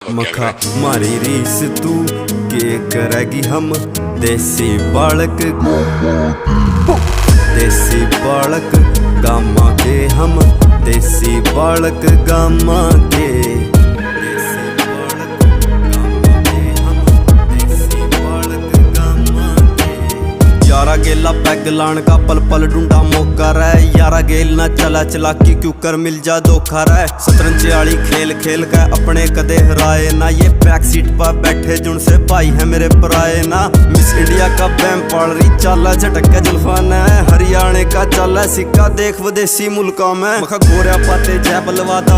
मखा मारी रीस तू के करेगी हम देसी बालक गामा के हम देसी बालक गामा के यारा गेला पैग लान का पल पल ढूंढा मौका रहे यारा गेल ना चला चलाकी क्यों कर मिल जा धोखा रहे शतरंज वाली खेल खेल के अपने कदे हराए ना ये बैक सीट पर बैठे जुन से भाई है मेरे पराए ना मिस इंडिया का बैम पाल रही चाला झटक के जुल्फान है हरियाणा का चाला सिक्का देख विदेशी मुल्का में मखा गोरिया पाते जय बलवादा